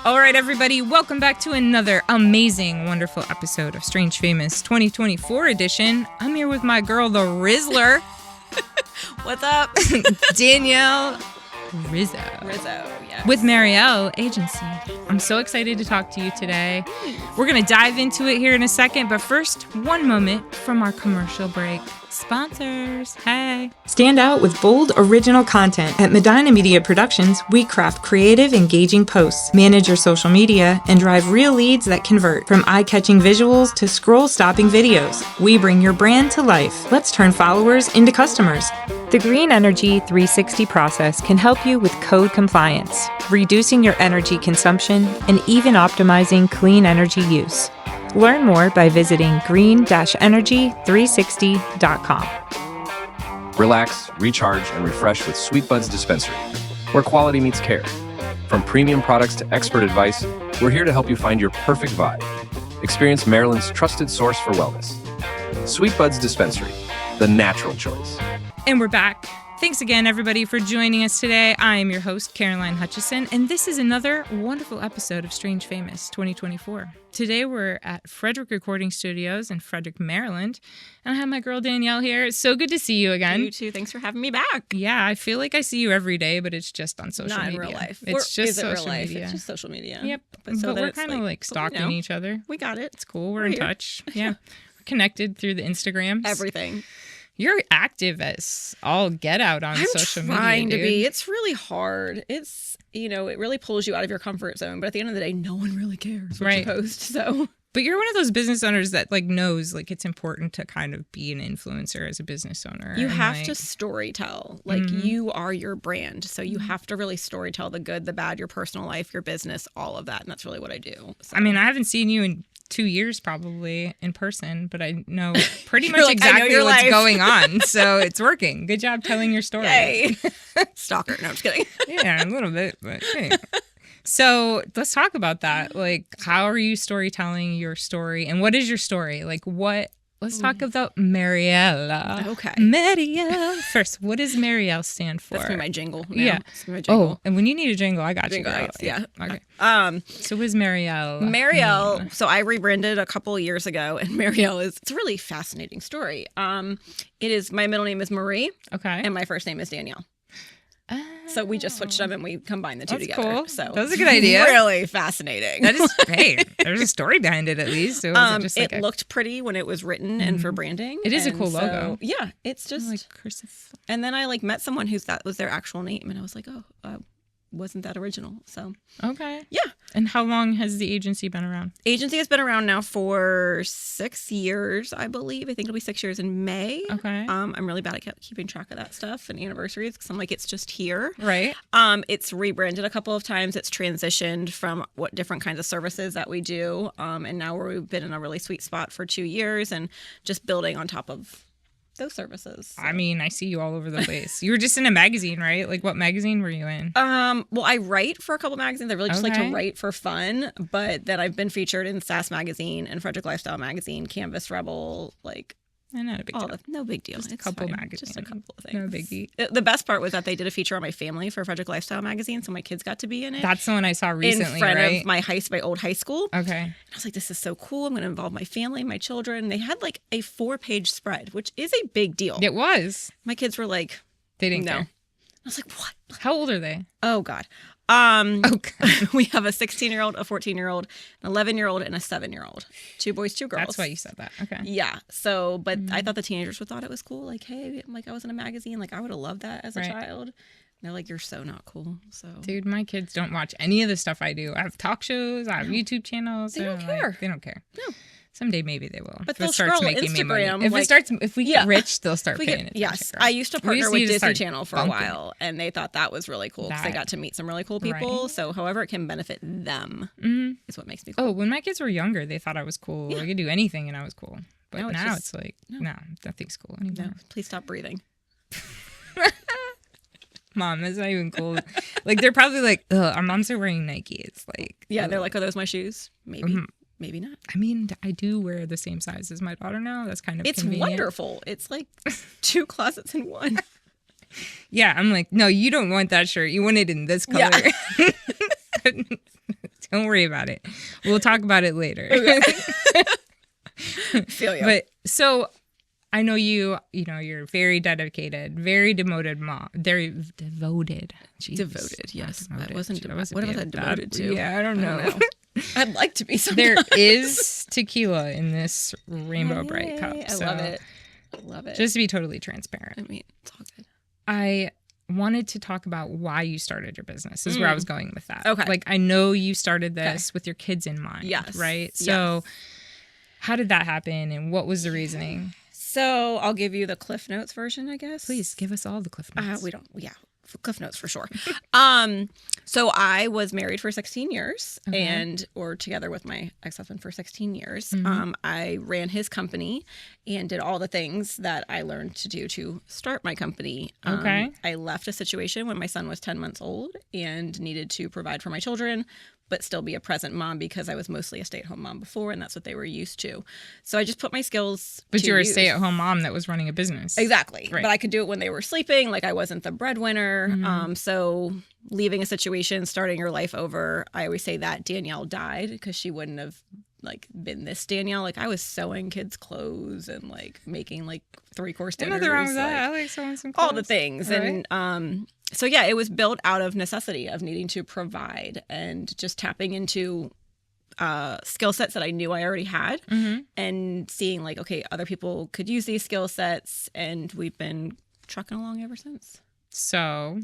All right, everybody, welcome back to another amazing, wonderful episode of Strange Famous 2024 edition. I'm here with my girl, the Rizzler. What's up? Danielle Rizzo, yes. with Marielle Agency. I'm so excited to talk to you today. We're going to dive into it here in a second, but first, one moment from our commercial break. Sponsors, hey. Stand out with bold, original content. At Medina Media Productions, we craft creative, engaging posts, manage your social media, and drive real leads that convert. From eye-catching visuals to scroll-stopping videos, we bring your brand to life. Let's turn followers into customers. The Green Energy 360 process can help you with code compliance, reducing your energy consumption, and even optimizing clean energy use. Learn more by visiting green-energy360.com. Relax, recharge, and refresh with Sweet Buds Dispensary, where quality meets care. From premium products to expert advice, we're here to help you find your perfect vibe. Experience Maryland's trusted source for wellness. Sweet Buds Dispensary, the natural choice. And we're back. Thanks again, everybody, for joining us today. I am your host, Caroline Hutchison, and this is another wonderful episode of Strange Famous 2024. Today, we're at Frederick Recording Studios in Frederick, Maryland, and I have my girl Danielle here. It's so good to see you again. You too. Thanks for having me back. Yeah, I feel like I see you every day, but it's just on social media. Not in real life. It's just social media. It's just social media. Yep. But we're kind of like stalking each other. We got it. It's cool. We're in touch. Yeah. We're connected through the Instagrams. Everything. You're active as all get out on social media. I'm trying to be. It's really hard. It's, it really pulls you out of your comfort zone. But at the end of the day, no one really cares what you post. So. But you're one of those business owners that knows it's important to kind of be an influencer as a business owner. You have to storytell. You are your brand. So you have to really storytell the good, the bad, your personal life, your business, all of that. And that's really what I do. So. I mean, I haven't seen you in 2 years probably in person, but I know pretty much exactly what's going on. So it's working. Good job telling your story. Yay. Stalker. No, I'm just kidding. Yeah, a little bit, but hey. So let's talk about that. How are you storytelling your story? And what is your story? Let's talk about Marielle. Okay. Marielle. First, what does Marielle stand for? That's going to be my jingle. Now. Yeah. That's my jingle. Oh, and when you need a jingle, I got you. Yeah. Okay. So what is Marielle? Marielle. So I rebranded a couple of years ago, and Marielle it's a really fascinating story. It is, my middle name is Marie. Okay. And my first name is Danielle. So we just switched them and we combined the two together. Cool. So that was a good idea. Really fascinating. That is great. There's a story behind it at least. So it looked pretty when it was written and for branding. It is a cool logo. Yeah, it's just cursive. And then I met someone that was their actual name, and I was like, wasn't that original? So okay. Yeah. And how long has the agency been around? Agency has been around now for 6 years, I believe. I think it'll be 6 years in May. Okay. I'm really bad at keeping track of that stuff and anniversaries because I'm it's just here. Right. It's rebranded a couple of times. It's transitioned from what different kinds of services that we do. And now we've been in a really sweet spot for 2 years and just building on top of those services. So. I mean, I see you all over the place. You were just in a magazine, right? What magazine were you in? Well, I write for a couple magazines. I really just like to write for fun, but then I've been featured in Sass Magazine and Frederick Lifestyle Magazine, Canvas Rebel, not a big deal. No big deal. Just a couple magazines. Just a couple of things. No biggie. The best part was that they did a feature on my family for Frederick Lifestyle Magazine, so my kids got to be in it. That's the one I saw recently, in front right? of my old high school. Okay. And I was like, this is so cool. I'm going to involve my family, my children. They had a 4-page spread, which is a big deal. It was. My kids were like, they didn't no. care. I was like, what? How old are they? Oh, God. We have a 16-year-old, a 14-year-old, an 11-year-old, and a 7-year-old. 2 boys, 2 girls. That's why you said that. Okay. Yeah. So, but I thought the teenagers would thought it was cool. Hey, I was in a magazine. I would have loved that as a child. And they're like, you're so not cool. So, dude, my kids don't watch any of the stuff I do. I have talk shows. I have YouTube channels. They don't care. They don't care. No. Someday maybe they will. But they'll scroll Instagram. If we get rich, they'll start paying attention. Yes, I used to partner with Disney Channel for a while, and they thought that was really cool because they got to meet some really cool people. Right. So, however it can benefit them is what makes me cool. Oh, when my kids were younger, they thought I was cool. Yeah. I could do anything, and I was cool. But now it's no, nothing's cool anymore. No, please stop breathing. Mom, that's not even cool. They're probably like, ugh, our moms are wearing Nikes. Yeah, they're like, are those my shoes? Maybe. Mm-hmm. Maybe not. I mean, I do wear the same size as my daughter now. That's kind of convenient. Wonderful. It's 2 closets in one. Yeah, I'm like, no, you don't want that shirt. You want it in this color. Yeah. Don't worry about it. We'll talk about it later. Feel you. But so I know you're very dedicated, very devoted mom. Very devoted. Jeez. Devoted, yes. Demoted. That wasn't That was what was bad. that devoted to? Yeah, I don't know. I'd like to be There sometimes. is tequila in this Rainbow Bright cup. I So love it. I love it. just to be totally transparent. I mean, it's all good. I wanted to talk about why you started your business is where I was going with that. Okay. Like, I know you started this with your kids in mind. Yes. Right? So how did that happen and what was the reasoning? So I'll give you the Cliff Notes version, I guess. Please give us all the Cliff Notes. Cliff Notes for sure. So I was married for 16 years or together with my ex-husband for 16 years. I ran his company and did all the things that I learned to do to start my company. I left a situation when my son was 10 months old and needed to provide for my children, but still be a present mom because I was mostly a stay-at-home mom before, and that's what they were used to. So I just put my skills But to you were a use. stay-at-home mom that was running a business. Exactly. Right. But I could do it when they were sleeping. Like, I wasn't the breadwinner. So leaving a situation, starting your life over, I always say that Danielle died because she wouldn't have been this Danielle. Like, I was sewing kids' clothes and making 3-course dinners. Nothing wrong with that. I like sewing some clothes. All the things. Right. And so yeah, it was built out of necessity of needing to provide and just tapping into skill sets that I knew I already had and seeing okay, other people could use these skill sets, and we've been trucking along ever since. So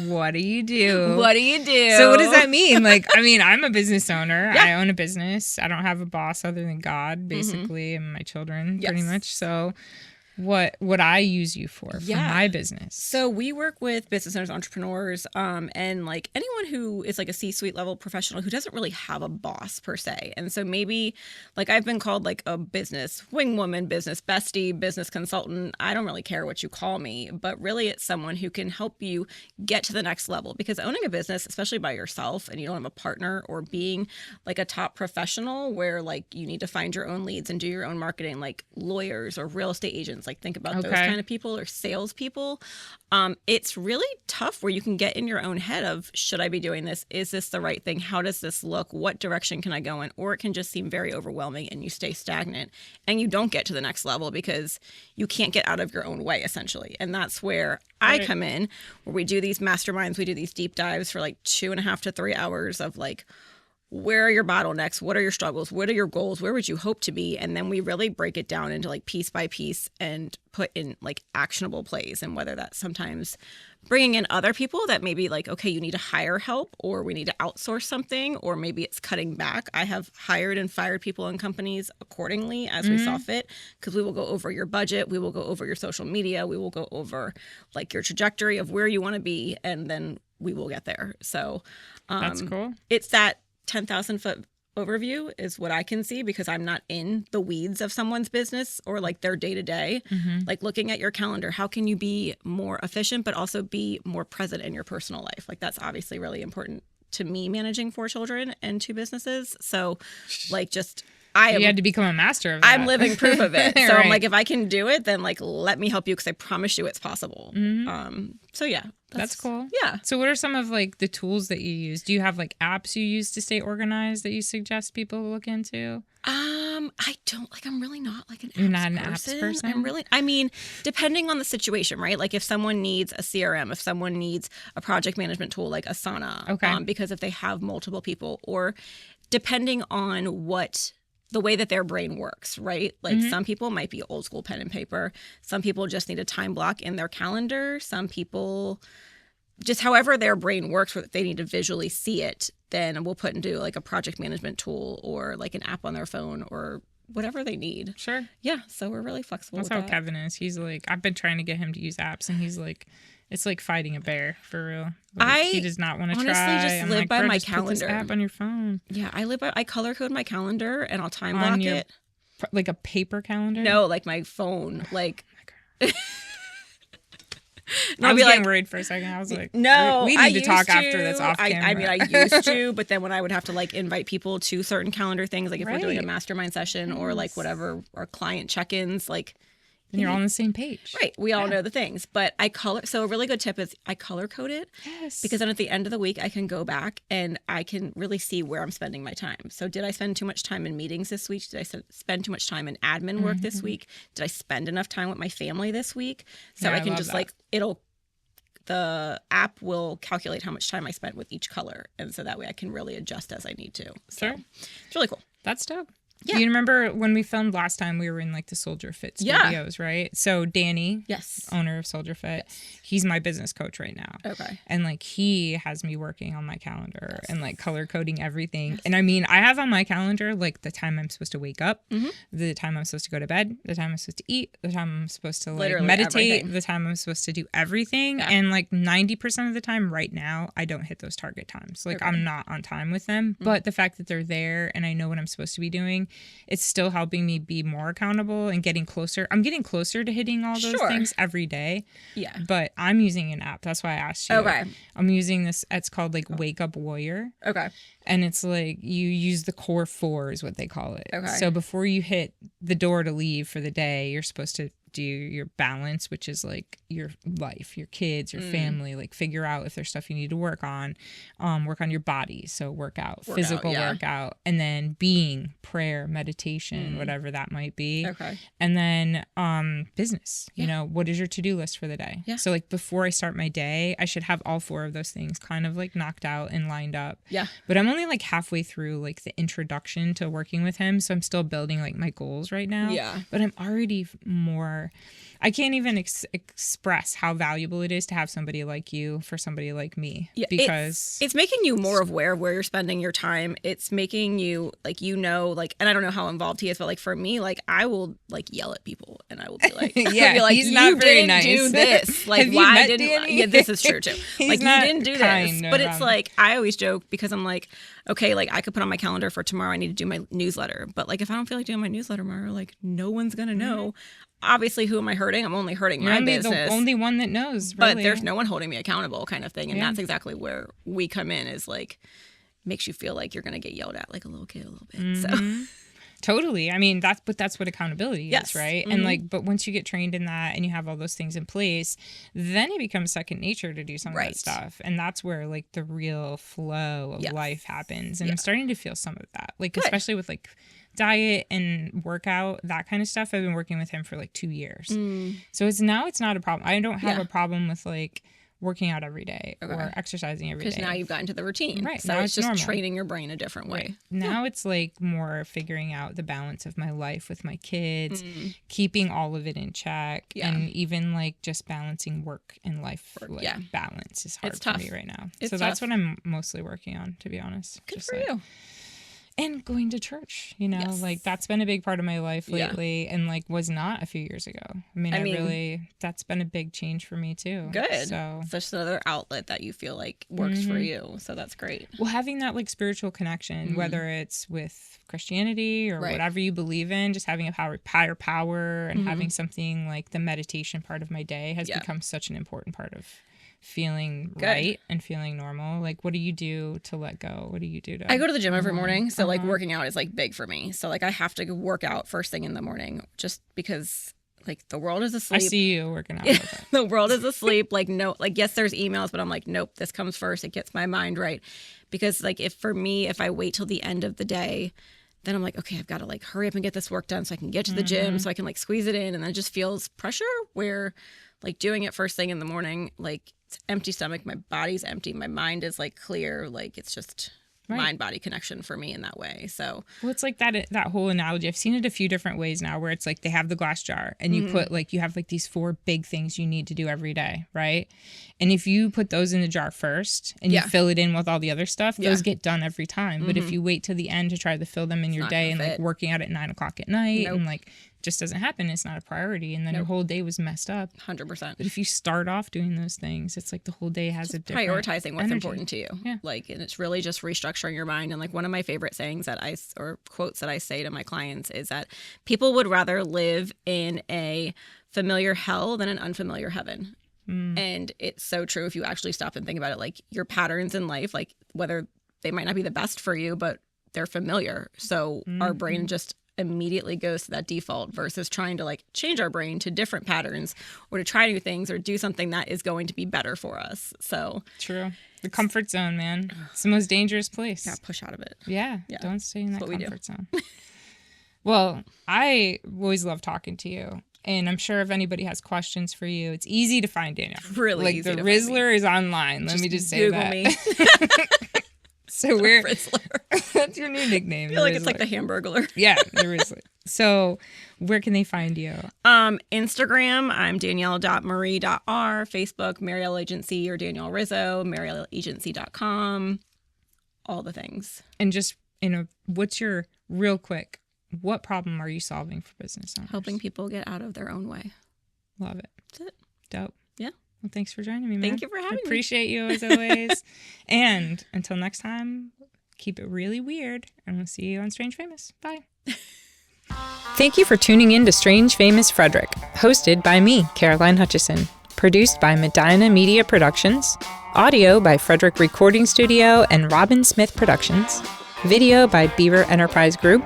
what do you do? What do you do? So what does that mean? I'm a business owner. I own a business. I don't have a boss other than God, basically, and my children, pretty much. So what would I use you for my business? So we work with business owners, entrepreneurs, and anyone who is a C-suite level professional who doesn't really have a boss per se. And so maybe I've been called a business wingwoman, business bestie, business consultant. I don't really care what you call me, but really it's someone who can help you get to the next level, because owning a business, especially by yourself and you don't have a partner, or being a top professional where you need to find your own leads and do your own marketing, like lawyers or real estate agents, think about those kind of people, or salespeople. It's really tough where you can get in your own head of, should I be doing this? Is this the right thing? How does this look? What direction can I go in? Or it can just seem very overwhelming and you stay stagnant and you don't get to the next level because you can't get out of your own way, essentially. And that's where I come in, where we do these masterminds, we do these deep dives for 2.5 to 3 hours of where are your bottlenecks? What are your struggles? What are your goals? Where would you hope to be? And then we really break it down into piece by piece and put in actionable plays. And whether that's sometimes bringing in other people that maybe okay, you need to hire help, or we need to outsource something, or maybe it's cutting back. I have hired and fired people in companies accordingly as we saw fit, because we will go over your budget. We will go over your social media. We will go over your trajectory of where you want to be, and then we will get there. So that's cool. It's that 10,000-foot overview is what I can see, because I'm not in the weeds of someone's business or their day-to-day. Looking at your calendar, how can you be more efficient but also be more present in your personal life? That's obviously really important to me, managing 4 children and 2 businesses. So you had to become a master of that. I'm living proof of it. So Right. I'm if I can do it, then let me help you, because I promise you it's possible. So yeah. That's cool. Yeah. So what are some of the tools that you use? Do you have apps you use to stay organized that you suggest people look into? I don't I'm really not an apps You're not an person. apps person? I'm really, depending on the situation, right? If someone needs a CRM, if someone needs a project management tool like Asana, because if they have multiple people, or depending on the way that their brain works, right? Some people might be old school pen and paper. Some people just need a time block in their calendar. Some people, just however their brain works, where they need to visually see it, then we'll put into a project management tool or an app on their phone, or whatever they need. Sure. Yeah. So we're really flexible That's with how that. Kevin is. He's I've been trying to get him to use apps, and he's it's like fighting a bear, for real. He does not want to try. honestly just live by "Bro, my just put this calendar." app on your phone. Yeah. I color code my calendar and I'll time On block your- it. Like a paper calendar? No, my phone. And I I'll was be getting worried for a second. I was like, no, we I need to talk used after this off camera. I used to, but then when I would have to invite people to certain calendar things, if we're doing a Right. mastermind session or whatever, or client check-ins, Then you're all on the same page. Right. We all know the things. But so a really good tip is I color code it. Yes. Because then at the end of the week, I can go back and I can really see where I'm spending my time. So did I spend too much time in meetings this week? Did I spend too much time in admin work this week? Did I spend enough time with my family this week? So Yeah, I can love just that. the app will calculate how much time I spent with each color. And so that way I can really adjust as I need to. So Sure. it's really cool. That's dope. Yeah. You remember when we filmed last time, we were in like the Soldier Fit studios, right? So Danny, Yes. owner of Soldier Fit, he's my business coach right now. Okay. And like he has me working on my calendar and like color coding everything. And I mean, I have on my calendar like the time I'm supposed to wake up, the time I'm supposed to go to bed, the time I'm supposed to eat, the time I'm supposed to like Literally meditate, everything. the time I'm supposed to do everything. Yeah. And like 90% of the time right now, I don't hit those target times. Like I'm not on time with them. But the fact that they're there and I know what I'm supposed to be doing, it's still helping me be more accountable and getting closer. I'm getting closer to hitting all those things every day. Yeah. But I'm using an app. That's why I asked you. Okay. I'm using this. It's called like Wake Up Warrior. Okay. And it's like you use the core 4 is what they call it. Okay. So before you hit the door to leave for the day, you're supposed to do your balance, which is like your life, your kids, your family, like figure out if there's stuff you need to work on your body. So physical workout, and then being, prayer, meditation, whatever that might be. Okay. And then business, you know, what is your to-do list for the day? Yeah. So like before I start my day, I should have all 4 of those things kind of like knocked out and lined up. Yeah. But I'm only like halfway through like the introduction to working with him. So I'm still building like my goals right now. Yeah. But I'm already I can't even express how valuable it is to have somebody like you for somebody like me. Yeah, because it's making you more aware of where you're spending your time. It's making you like, and I don't know how involved he is, but like for me, like I will like yell at people and I will be like, Yeah, be like, he's not very nice. Do this. Like, Have you why met didn't? Danny? Yeah, this is true too. He's Like, not you didn't do kind this. of, But it's like I always joke because I'm like, okay, like I could put on my calendar for tomorrow. I need to do my newsletter, but like if I don't feel like doing my newsletter tomorrow, like no one's gonna know. Obviously, who am I hurting? I'm only hurting my business. The only one that knows, really. But there's no one holding me accountable kind of thing. And that's exactly where we come in, is like, makes you feel like you're going to get yelled at like a little kid a little bit. So Totally. I mean, that's what accountability is, right? Mm-hmm. And like, but once you get trained in that and you have all those things in place, then it becomes second nature to do some of that stuff. And that's where like the real flow of life happens. And I'm starting to feel some of that, like, especially with like diet and workout, that kind of stuff. I've been working with him for like 2 years. So it's not a problem. I don't have a problem with like working out every day or exercising every day. because now you've gotten to the routine. Right. So Now it's just normal. training your brain a different way. Right. Now it's like more figuring out the balance of my life with my kids, keeping all of it in check, and even like just balancing work and life. Balance is hard for me right now. So that's what I'm mostly working on, to be honest. Good just for like, you. And going to church, like that's been a big part of my life lately, and like was not a few years ago. I mean, that's been a big change for me too. Good. So it's just another outlet that you feel like works for you. So that's great. Well, having that like spiritual connection, whether it's with Christianity or whatever you believe in, just having a higher power and having something like the meditation part of my day has become such an important part of feeling right and feeling normal. Like, what do you do to let go? What do you do to... I go to the gym every morning. So like working out is like big for me. So like I have to work out first thing in the morning just because like the world is asleep. I see you working out. The world is asleep. Like, no, like, yes, there's emails, but I'm like, nope, this comes first. It gets my mind right. Because like if I wait till the end of the day, then I'm like, okay, I've got to like hurry up and get this work done so I can get to the gym so I can like squeeze it in. And then it just feels pressure, where like doing it first thing in the morning, like it's empty stomach, my body's empty, my mind is like clear, like it's just mind-body connection for me in that way. So well, it's like that whole analogy. I've seen it a few different ways now, where it's like they have the glass jar and you put like, you have like these 4 big things you need to do every day, right? And if you put those in the jar first and you fill it in with all the other stuff, those get done every time. But if you wait till the end to try to fill them in your day and like working out at 9 o'clock at night and like just doesn't happen, it's not a priority, and then your whole day was messed up. 100%. But if you start off doing those things, it's like the whole day has just a different prioritizing what's energy. important to you. Yeah. Like, and it's really just restructuring your mind. And like one of my favorite sayings or quotes that I say to my clients is that people would rather live in a familiar hell than an unfamiliar heaven. And it's so true if you actually stop and think about it. Like your patterns in life, like whether they might not be the best for you, but they're familiar. So our brain just immediately goes to that default versus trying to like change our brain to different patterns or to try new things or do something that is going to be better for us. So true. The comfort zone, man. It's the most dangerous place. yeah, push out of it. Yeah. Don't stay in that comfort zone. Well, I always love talking to you. And I'm sure if anybody has questions for you, it's easy to find Danielle. Really like easy the to Rizzler is online. Let me just say Google that. me. So we're Rizzler. that's your new nickname. I feel like it's like the Hamburglar. Yeah, the Rizzler. So where can they find you? Instagram, I'm Danielle.marie.r. Facebook, Marielle Agency or Danielle Rizzo, MarielleAgency.com. All the things. And just, what's your, real quick, what problem are you solving for business owners? Helping people get out of their own way. Love it. That's it. Dope. Yeah. Well, thanks for joining me, man. Thank you for having me. Appreciate you as always. And until next time, keep it really weird. And we'll see you on Strange Famous. Bye. Thank you for tuning in to Strange Famous Frederick, hosted by me, Caroline Hutchison. Produced by Medina Media Productions. Audio by Frederick Recording Studio and Robin Smith Productions. Video by Beaver Enterprise Group.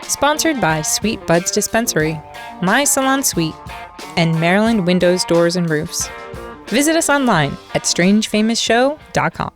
Sponsored by Sweet Buds Dispensary, My Salon Suite, and Maryland Windows, Doors, and Roofs. Visit us online at strangefamousshow.com.